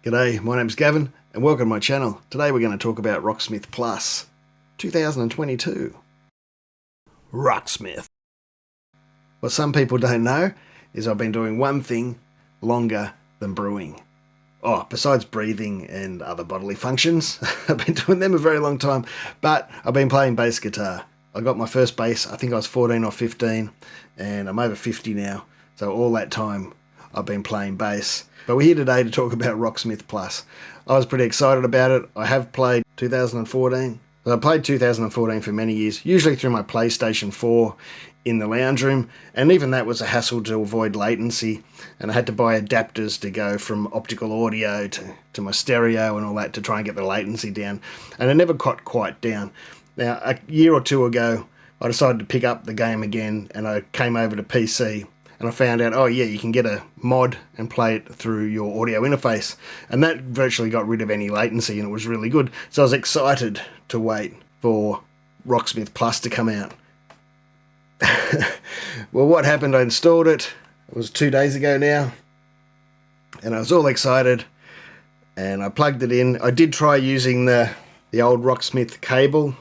G'day, my name's Gavin and welcome to my channel. Today we're going to talk about Rocksmith Plus 2022. Rocksmith. What some people don't know is I've been doing one thing longer than brewing. Oh, besides breathing and other bodily functions, I've been doing them a very long time, but I've been playing bass guitar. I got my first bass, I think I was 14 or 15, and I'm over 50 now, so all that time I've been playing bass. But we're here today to talk about Rocksmith Plus. I was pretty excited about it. I have played 2014. I played 2014 for many years, usually through my PlayStation 4 in the lounge room, and even that was a hassle to avoid latency, and I had to buy adapters to go from optical audio to my stereo and all that to try and get the latency down, and it never got quite down. Now, a year or two ago, I decided to pick up the game again, and I came over to PC, and I found out, oh yeah, you can get a mod and play it through your audio interface, and that virtually got rid of any latency, and it was really good. So I was excited to wait for Rocksmith Plus to come out. Well, what happened, I installed it. It was 2 days ago now, and I was all excited, and I plugged it in. I did try using the old Rocksmith cable,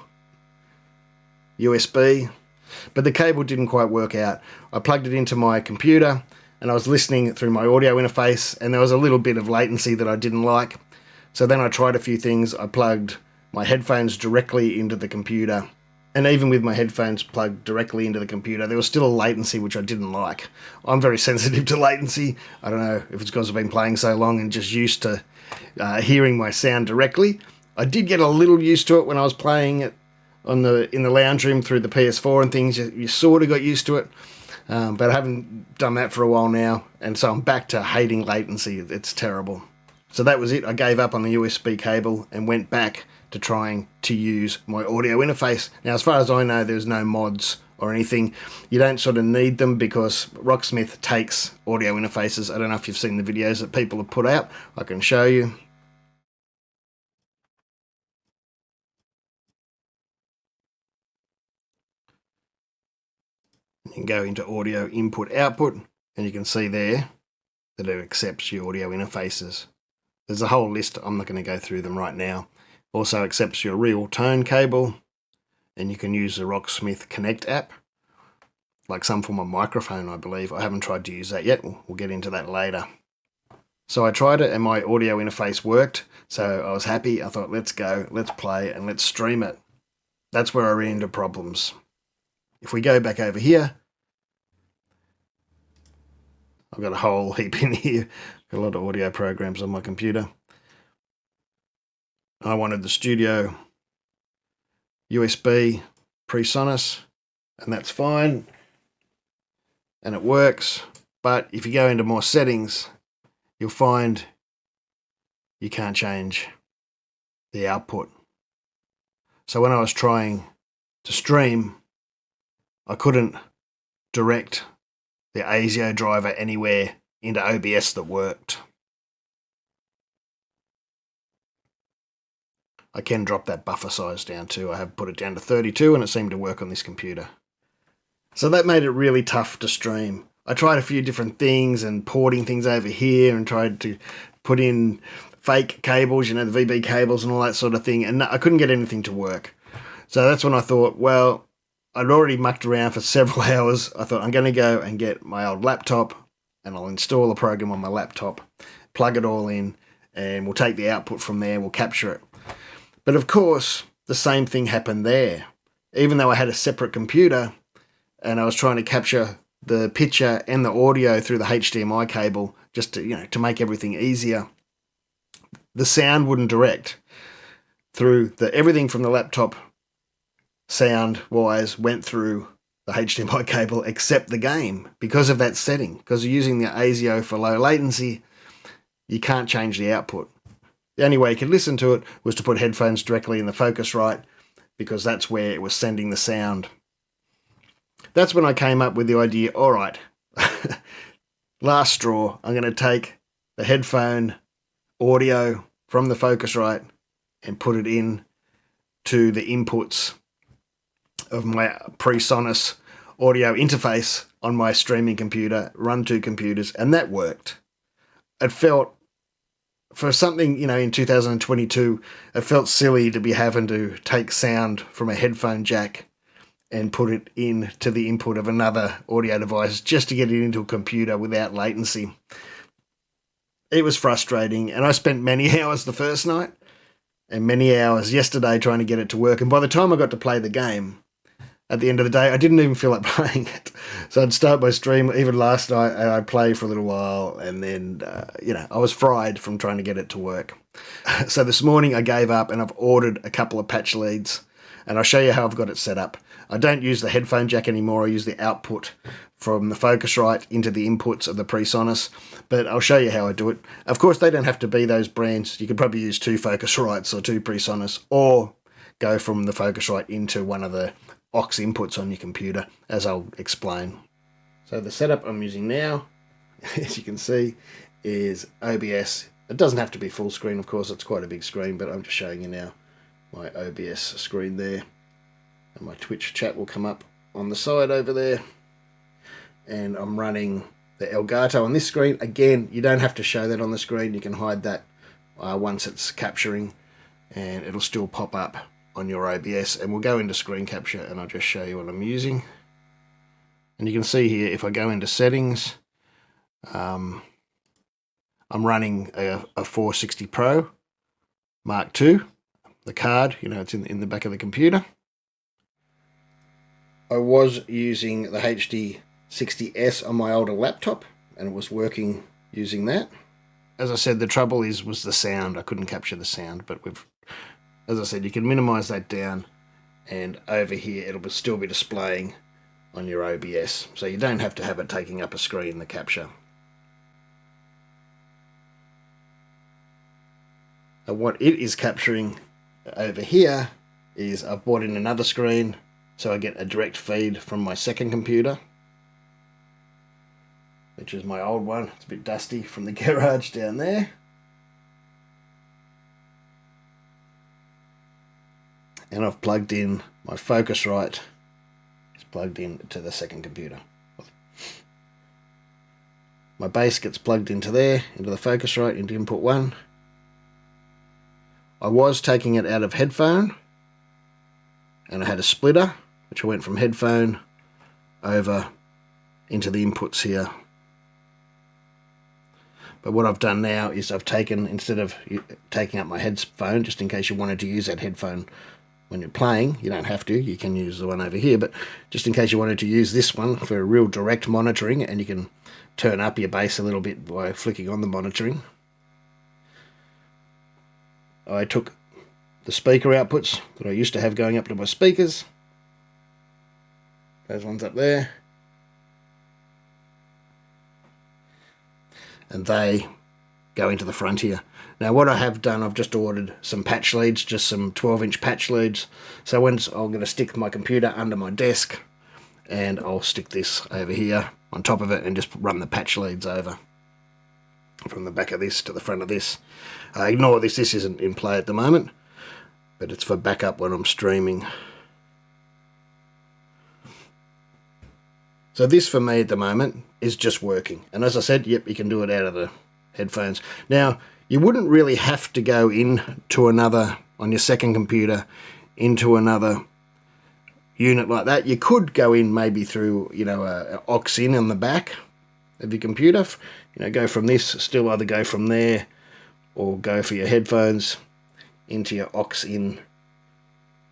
USB, but the cable didn't quite work out. I plugged it into my computer and I was listening through my audio interface, and there was a little bit of latency that I didn't like. So then I tried a few things. I plugged my headphones directly into the computer, and even with my headphones plugged directly into the computer, there was still a latency which I didn't like. I'm very sensitive to latency. I don't know if it's because I've been playing so long and just used to hearing my sound directly. I did get a little used to it when I was playing it in the lounge room through the PS4 and things. You sort of got used to it, but I haven't done that for a while now, and so I'm back to hating latency. It's terrible. So that was it. I gave up on the USB cable and went back to trying to use my audio interface. Now, as far as I know, there's no mods or anything. You don't sort of need them because Rocksmith takes audio interfaces. I don't know if you've seen the videos that people have put out. I can show you. You can go into audio input output, and you can see there that it accepts your audio interfaces. There's a whole list. I'm not going to go through them right now. Also accepts your real tone cable, and you can use the Rocksmith Connect app, like some form of microphone, I believe. I haven't tried to use that yet. We'll get into that later. So I tried it and my audio interface worked, so I was happy. I thought, let's go, let's play, and let's stream it. That's where I ran into problems. If we go back over here, I've got a whole heap in here. Got a lot of audio programs on my computer. I wanted the studio USB PreSonus, and that's fine, and it works. But if you go into more settings, you'll find you can't change the output. So when I was trying to stream, I couldn't direct the ASIO driver anywhere into OBS that worked. I can drop that buffer size down too. I have put it down to 32 and it seemed to work on this computer. So that made it really tough to stream. I tried a few different things and porting things over here and tried to put in fake cables, you know, the VB cables and all that sort of thing, and I couldn't get anything to work. So that's when I thought, well, I'd already mucked around for several hours. I thought I'm going to go and get my old laptop and I'll install a program on my laptop, plug it all in, and we'll take the output from there, we'll capture it. But of course, the same thing happened there. Even though I had a separate computer and I was trying to capture the picture and the audio through the HDMI cable just to, to make everything easier, the sound wouldn't direct through everything from the laptop. Sound-wise went through the HDMI cable except the game because of that setting. Because you're using the ASIO for low latency, you can't change the output. The only way you could listen to it was to put headphones directly in the Focusrite, because that's where it was sending the sound. That's when I came up with the idea, all right, last straw, I'm going to take the headphone audio from the Focusrite and put it in to the inputs of my PreSonus audio interface on my streaming computer, run two computers, and that worked. It felt for something, in 2022, it felt silly to be having to take sound from a headphone jack and put it into the input of another audio device just to get it into a computer without latency. It was frustrating, and I spent many hours the first night and many hours yesterday trying to get it to work. And by the time I got to play the game, at the end of the day, I didn't even feel like playing it. So I'd start my stream, even last night, and I'd play for a little while, and then, I was fried from trying to get it to work. So this morning I gave up, and I've ordered a couple of patch leads, and I'll show you how I've got it set up. I don't use the headphone jack anymore. I use the output from the Focusrite into the inputs of the PreSonus, but I'll show you how I do it. Of course, they don't have to be those brands. You could probably use 2 Focusrites or 2 PreSonus, or go from the Focusrite into one of the aux inputs on your computer, as I'll explain. So the setup I'm using now, as you can see, is OBS. It doesn't have to be full screen, of course. It's quite a big screen, but I'm just showing you now my OBS screen there. And my Twitch chat will come up on the side over there. And I'm running the Elgato on this screen. Again, you don't have to show that on the screen. You can hide that once it's capturing, and it'll still pop up on your OBS. And we'll go into screen capture, and I'll just show you what I'm using. And you can see here, if I go into settings, I'm running a 460 Pro Mark II. The card, it's in the back of the computer. I was using the HD60S on my older laptop, and it was working using that. As I said, the trouble was the sound. I couldn't capture the sound, but as I said, you can minimize that down, and over here it'll still be displaying on your OBS, so you don't have to have it taking up a screen, the capture. And what it is capturing over here is I've brought in another screen, so I get a direct feed from my second computer, which is my old one. It's a bit dusty from the garage down there. And I've plugged in my Focusrite. It's plugged in to the second computer. My bass gets plugged into there, into the Focusrite, into input 1. I was taking it out of headphone, and I had a splitter, which I went from headphone over into the inputs here. But what I've done now is I've taken, instead of taking up my headphone, just in case you wanted to use that headphone when you're playing, you don't have to, you can use the one over here, but just in case you wanted to use this one for real direct monitoring, and you can turn up your bass a little bit by flicking on the monitoring. I took the speaker outputs that I used to have going up to my speakers, those ones up there, and they go into the front here. Now what I have done, I've just ordered some patch leads, just some 12-inch patch leads. So I'm going to stick my computer under my desk, and I'll stick this over here on top of it and just run the patch leads over from the back of this to the front of this. Ignore this isn't in play at the moment, but it's for backup when I'm streaming. So this for me at the moment is just working. And as I said, yep, you can do it out of the headphones. Now, you wouldn't really have to go into another, on your second computer, into another unit like that. You could go in maybe through, a aux in on the back of your computer. Go from this, still either go from there, or go for your headphones into your aux in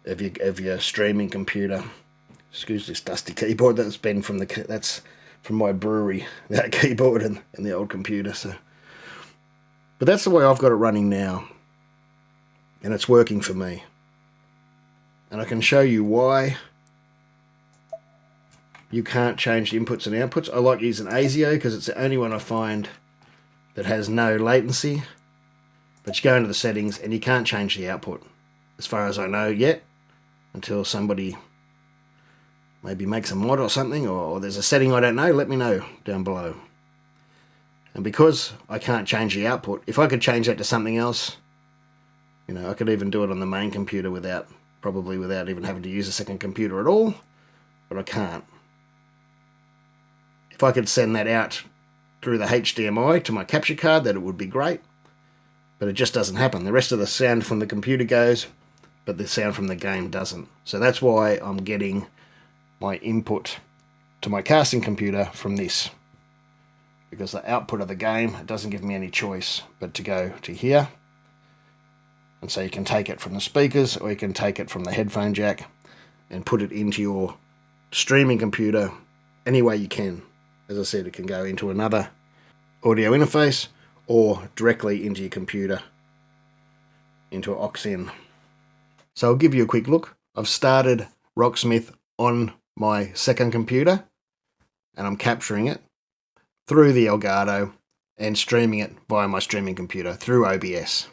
of your streaming computer. Excuse this dusty keyboard. That's from my brewery, that keyboard and the old computer. So, but that's the way I've got it running now, and it's working for me. And I can show you why you can't change the inputs and outputs. I like using ASIO because it's the only one I find that has no latency. But you go into the settings and you can't change the output, as far as I know yet, until somebody maybe makes a mod or something, or there's a setting I don't know. Let me know down below. And because I can't change the output, if I could change that to something else, I could even do it on the main computer probably without even having to use a second computer at all, but I can't. If I could send that out through the HDMI to my capture card, that it would be great. but it just doesn't happen. The rest of the sound from the computer goes, but the sound from the game doesn't. So that's why I'm getting my input to my casting computer from this, because the output of the game, it doesn't give me any choice but to go to here. And so you can take it from the speakers, or you can take it from the headphone jack and put it into your streaming computer any way you can. As I said, it can go into another audio interface or directly into your computer, into an aux-in. So I'll give you a quick look. I've started Rocksmith on my second computer, and I'm capturing it through the Elgato and streaming it via my streaming computer through OBS.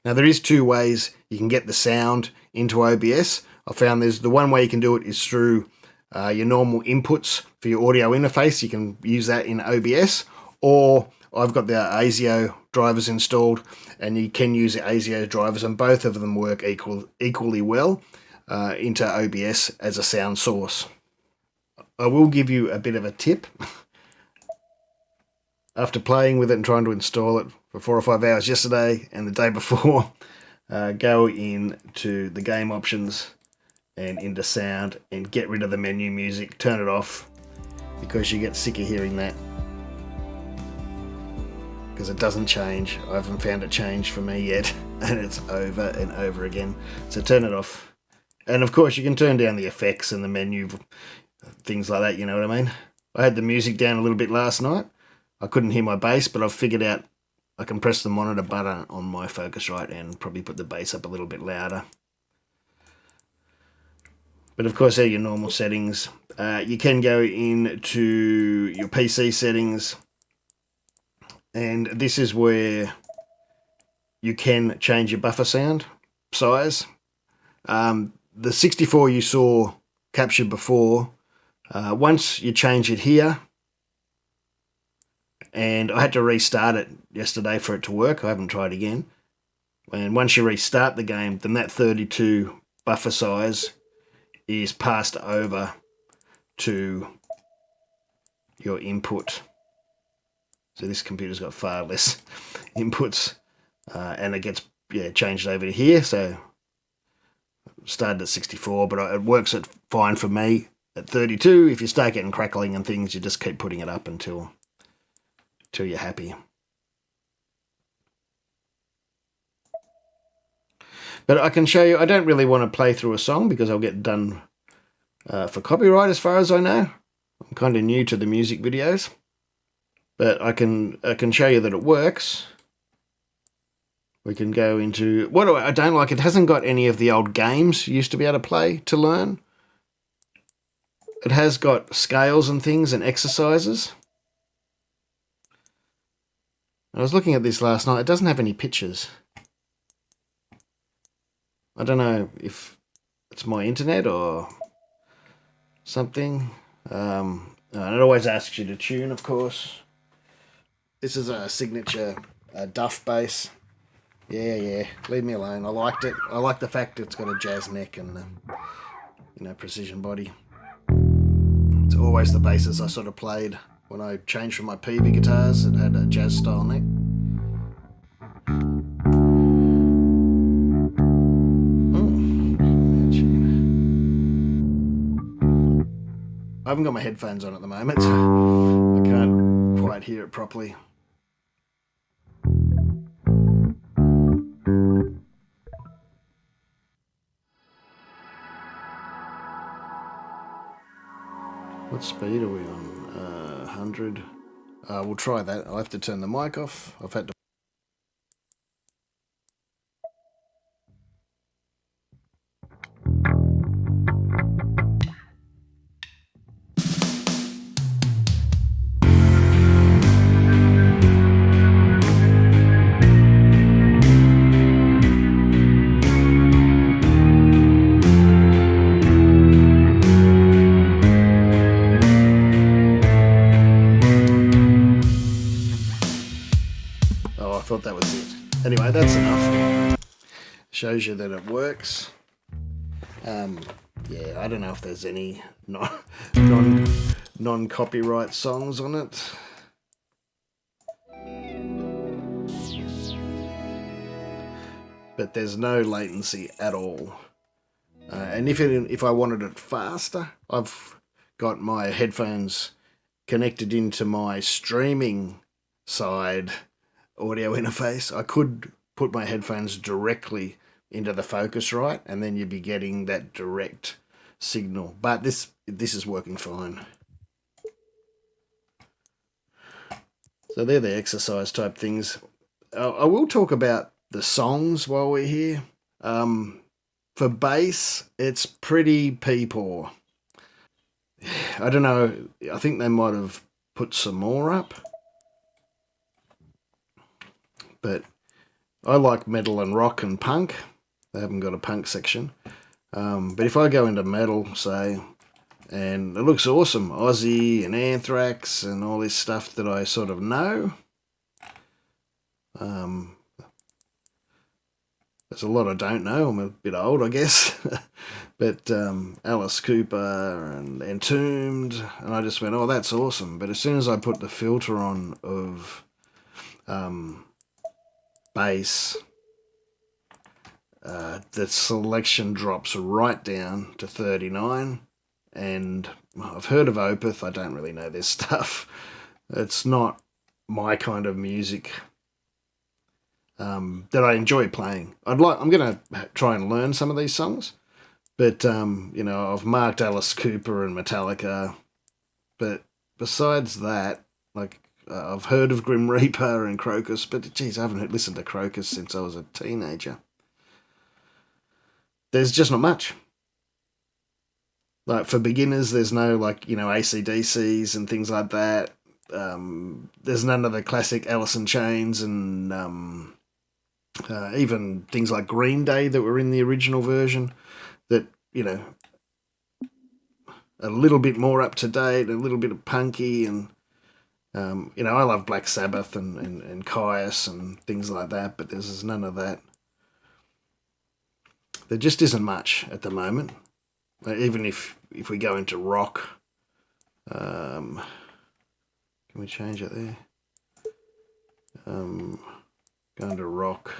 Now there is two ways you can get the sound into OBS. I found there's the one way you can do it is through your normal inputs for your audio interface. You can use that in OBS, or I've got the ASIO drivers installed, and you can use the ASIO drivers, and both of them work equally well into OBS as a sound source. I will give you a bit of a tip. After playing with it and trying to install it for 4 or 5 hours yesterday and the day before, go into the game options and into sound and get rid of the menu music, turn it off, because you get sick of hearing that. Because it doesn't change. I haven't found it change for me yet, and it's over and over again. So turn it off. And of course you can turn down the effects and the menu, things like that, you know what I mean? I had the music down a little bit last night. I couldn't hear my bass, but I've figured out I can press the monitor button on my Focusrite and probably put the bass up a little bit louder. But of course, they're your normal settings. You can go into your PC settings, and this is where you can change your buffer sound size. The 64 you saw captured before, once you change it here, and I had to restart it yesterday for it to work. I haven't tried again. And once you restart the game, then that 32 buffer size is passed over to your input. So this computer's got far less inputs, and it gets changed over to here. So started at 64, but it works fine for me at 32. If you start getting crackling and things, you just keep putting it up until you're happy. But I can show you, I don't really want to play through a song because I'll get done for copyright as far as I know. I'm kind of new to the music videos. But I can show you that it works. We can go into, what I don't like, it hasn't got any of the old games you used to be able to play to learn. It has got scales and things and exercises. I was looking at this last night. It doesn't have any pictures. I don't know if it's my internet or something. And it always asks you to tune, of course. This is a signature Duff bass. Yeah, leave me alone. I liked it. I like the fact it's got a jazz neck and precision body. It's always the basses I sort of played when I changed from my Peavey guitars. It had a jazz style neck. I haven't got my headphones on at the moment, so I can't quite hear it properly. What speed are we on? 100. We'll try that. I'll have to turn the mic off. I've had to. I thought that was it. Anyway, that's enough. Shows you that it works. Yeah, I don't know if there's any non-copyright songs on it. but there's no latency at all. And if I wanted it faster, I've got my headphones connected into my streaming side audio interface. I could put my headphones directly into the Focusrite, and then you'd be getting that direct signal. But this is working fine. So they're the exercise type things. I will talk about the songs while we're here. For bass, it's pretty pee-poor. I don't know. I think they might have put some more up. But I like metal and rock and punk. They haven't got a punk section. But if I go into metal, say, and it looks awesome, Ozzy and Anthrax and all this stuff that I sort of know. There's a lot I don't know. I'm a bit old, I guess. But Alice Cooper and Entombed, and I just went, oh, that's awesome. But as soon as I put the filter on of bass, the selection drops right down to 39. And I've heard of Opeth. I don't really know their stuff. It's not my kind of music that I enjoy playing. I'm going to try and learn some of these songs, but you know, I've marked Alice Cooper and Metallica, but besides that, like I've heard of Grim Reaper and Crocus, but geez, I haven't listened to Crocus since I was a teenager. There's just not much. Like for beginners, there's no like, you know, AC/DCs and things like that. There's none of the classic Alice in Chains and even things like Green Day that were in the original version that, you know, a little bit more up to date, a little bit of punky, and you know, I love Black Sabbath and Caius and things like that, but there's none of that. There just isn't much at the moment. Even if we go into rock, can we change it there? Going to rock.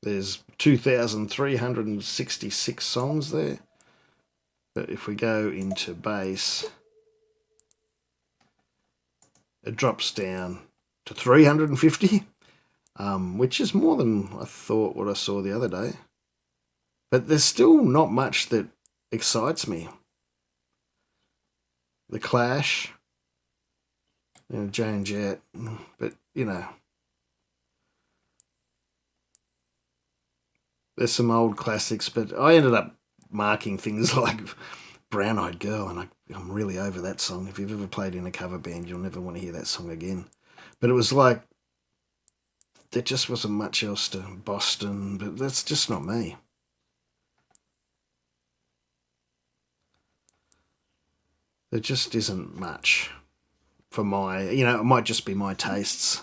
There's 2,366 songs there. But if we go into bass, it drops down to 350, which is more than I thought what I saw the other day. But there's still not much that excites me. The Clash, you know, Jane Jett, but you know, there's some old classics, but I ended up marking things like Brown Eyed Girl, and I'm really over that song. If you've ever played in a cover band, you'll never want to hear that song again. But it was like, there just wasn't much else to Boston, but that's just not me. There just isn't much for my, you know, it might just be my tastes.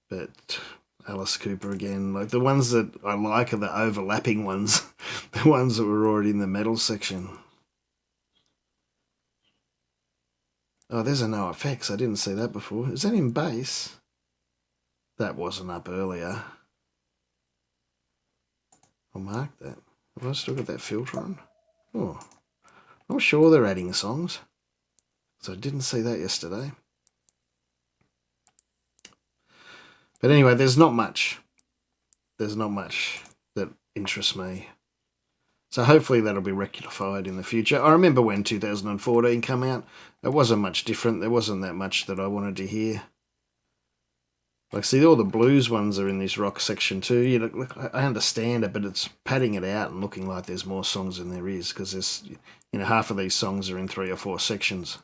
But Alice Cooper again, like the ones that I like are the overlapping ones, the ones that were already in the metal section. Oh, there's a No Effects. I didn't see that before. Is that in bass? That wasn't up earlier. I'll mark that. Have I still got that filter on? Oh. I'm sure they're adding songs. So I didn't see that yesterday. But anyway, there's not much. There's not much that interests me. So hopefully that'll be rectified in the future. I remember when 2014 came out. It wasn't much different. There wasn't that much that I wanted to hear. Like, see, all the blues ones are in this rock section too. You know, look, I understand it, but it's padding it out and looking like there's more songs than there is, because there's, you know, half of these songs are in 3 or 4 sections.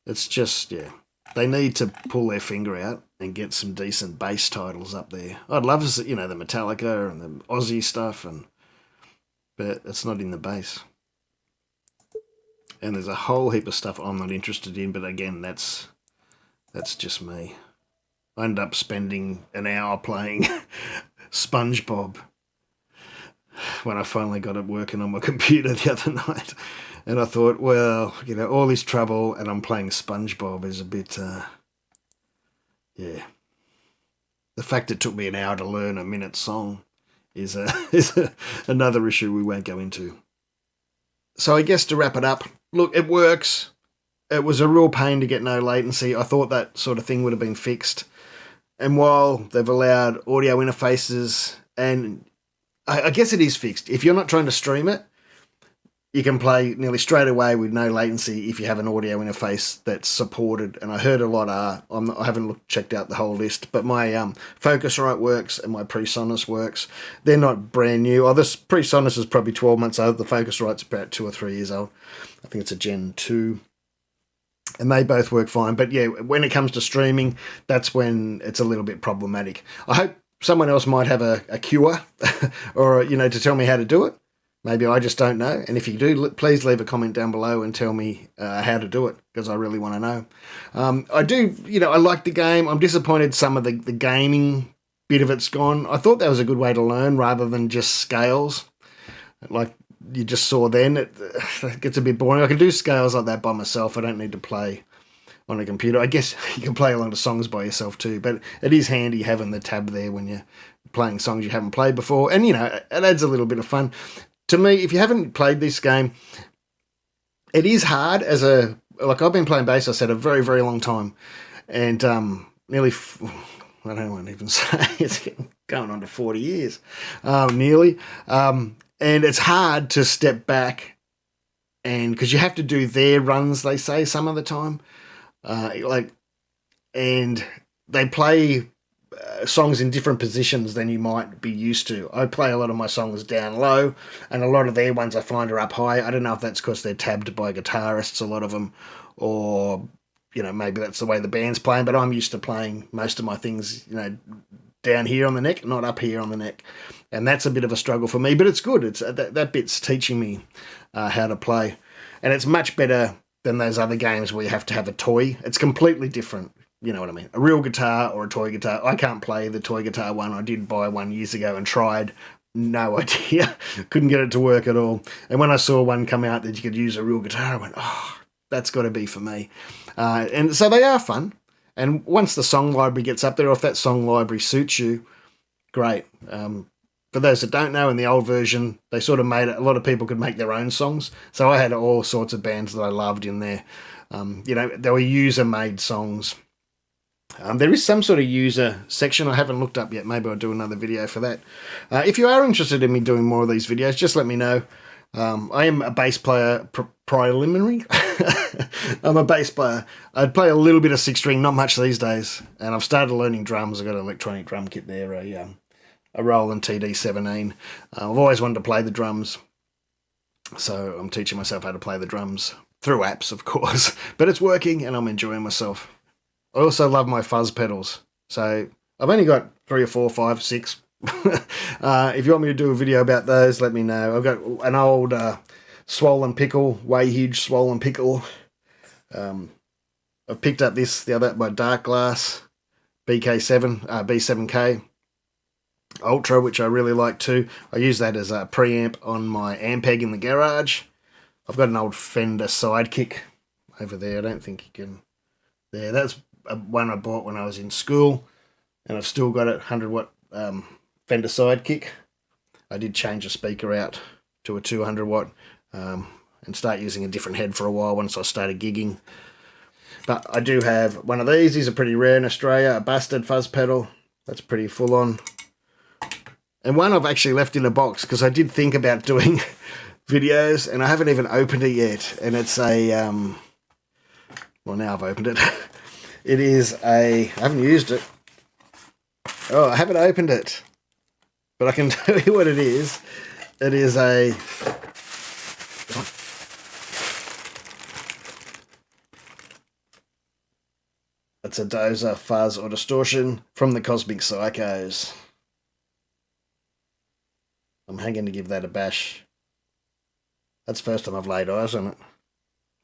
It's just, yeah, they need to pull their finger out and get some decent bass titles up there. I'd love to see, you know, the Metallica and the Aussie stuff, but it's not in the bass. And there's a whole heap of stuff I'm not interested in, but again, that's just me. I ended up spending an hour playing SpongeBob when I finally got it working on my computer the other night. And I thought, well, you know, all this trouble and I'm playing SpongeBob is a bit, yeah, The fact it took me an hour to learn a minute song is another issue we won't go into. So I guess to wrap it up, look, it works. It was a real pain to get no latency. I thought that sort of thing would have been fixed. And while they've allowed audio interfaces, and I guess it is fixed. If you're not trying to stream it, you can play nearly straight away with no latency if you have an audio interface that's supported. And I heard a lot are. I haven't checked out the whole list, but my Focusrite works and my PreSonus works. They're not brand new. This PreSonus is probably 12 months old. The Focusrite's about 2 or 3 years old. I think it's a Gen 2. And they both work fine. But yeah, when it comes to streaming, that's when it's a little bit problematic. I hope someone else might have a cure or, to tell me how to do it. Maybe I just don't know. And if you do, please leave a comment down below and tell me how to do it, because I really want to know. I do, I like the game. I'm disappointed some of the gaming bit of it's gone. I thought that was a good way to learn rather than just scales. Like you just saw then, it gets a bit boring. I can do scales like that by myself. I don't need to play on a computer. I guess you can play along to songs by yourself too, but it is handy having the tab there when you're playing songs you haven't played before. And, it adds a little bit of fun. To me, if you haven't played this game, it is hard I've been playing bass, I said, a very, very long time. And nearly, I don't want to even say, it's going on to 40 years, nearly. And it's hard to step back, and because you have to do their runs, they say, some of the time. And they play songs in different positions than you might be used to. I play a lot of my songs down low, and a lot of their ones I find are up high. I don't know if that's because they're tabbed by guitarists, a lot of them, or maybe that's the way the band's playing, but I'm used to playing most of my things down here on the neck, not up here on the neck, and that's a bit of a struggle for me, but it's good. It's that bit's teaching me how to play, and it's much better than those other games where you have to have a toy. It's completely different. You know what I mean? A real guitar or a toy guitar. I can't play the toy guitar one. I did buy one years ago and tried. No idea. Couldn't get it to work at all. And when I saw one come out that you could use a real guitar, I went, oh, that's got to be for me. And so they are fun. And once the song library gets up there, or if that song library suits you, great. For those that don't know, in the old version, they sort of made it, a lot of people could make their own songs. So I had all sorts of bands that I loved in there. There were user-made songs. There is some sort of user section I haven't looked up yet. Maybe I'll do another video for that. If you are interested in me doing more of these videos, just let me know. I am a bass player preliminary. I'm a bass player. I'd play a little bit of six string, not much these days. And I've started learning drums. I've got an electronic drum kit there, a Roland TD-17. I've always wanted to play the drums. So I'm teaching myself how to play the drums through apps, of course. But it's working and I'm enjoying myself. I also love my fuzz pedals. So I've only got 3 or 4, 5, 6. If you want me to do a video about those, let me know. I've got an old swollen pickle, way huge swollen pickle. I've picked up my Dark Glass B7K Ultra, which I really like too. I use that as a preamp on my Ampeg in the garage. I've got an old Fender Sidekick over there. I don't think you can... There, that's one I bought when I was in school, and I've still got it, 100 watt Fender Sidekick. I did change the speaker out to a 200 watt and start using a different head for a while once I started gigging. But I do have one of these. These are pretty rare in Australia, a busted fuzz pedal. That's pretty full on. And one I've actually left in a box because I did think about doing videos and I haven't even opened it yet. And it's a, well, now I've opened it. It is I haven't used it. Oh, I haven't opened it. But I can tell you what it is. It is it's a dozer, fuzz, or distortion from the Cosmic Psychos. I'm hanging to give that a bash. That's the first time I've laid eyes on it.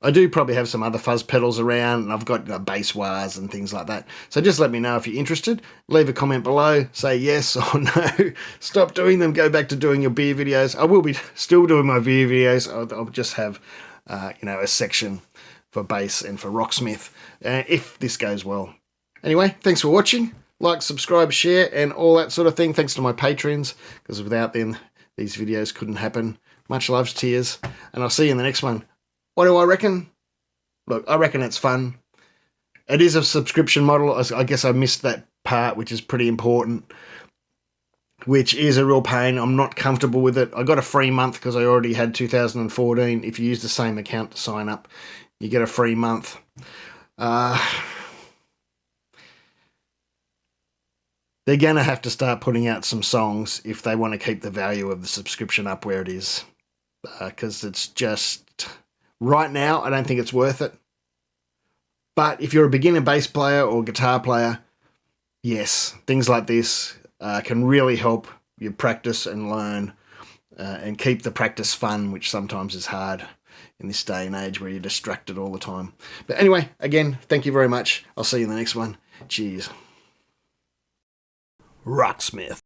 I do probably have some other fuzz pedals around, and I've got bass wires and things like that. So just let me know if you're interested. Leave a comment below. Say yes or no. Stop doing them. Go back to doing your beer videos. I will be still doing my beer videos. I'll just have, a section for bass and for Rocksmith if this goes well. Anyway, thanks for watching. like, subscribe, share, and all that sort of thing. Thanks to my patrons, because without them, these videos couldn't happen. Much love, tears, and I'll see you in the next one. What do I reckon? Look, I reckon it's fun. It is a subscription model. I guess I missed that part, which is pretty important, which is a real pain. I'm not comfortable with it. I got a free month because I already had 2014. If you use the same account to sign up, you get a free month. They're going to have to start putting out some songs if they want to keep the value of the subscription up where it is. Because it's just, right now, I don't think it's worth it. But if you're a beginner bass player or guitar player, yes, things like this can really help you practice and learn and keep the practice fun, which sometimes is hard in this day and age where you're distracted all the time. But anyway, again, thank you very much. I'll see you in the next one. Cheers. Rocksmith.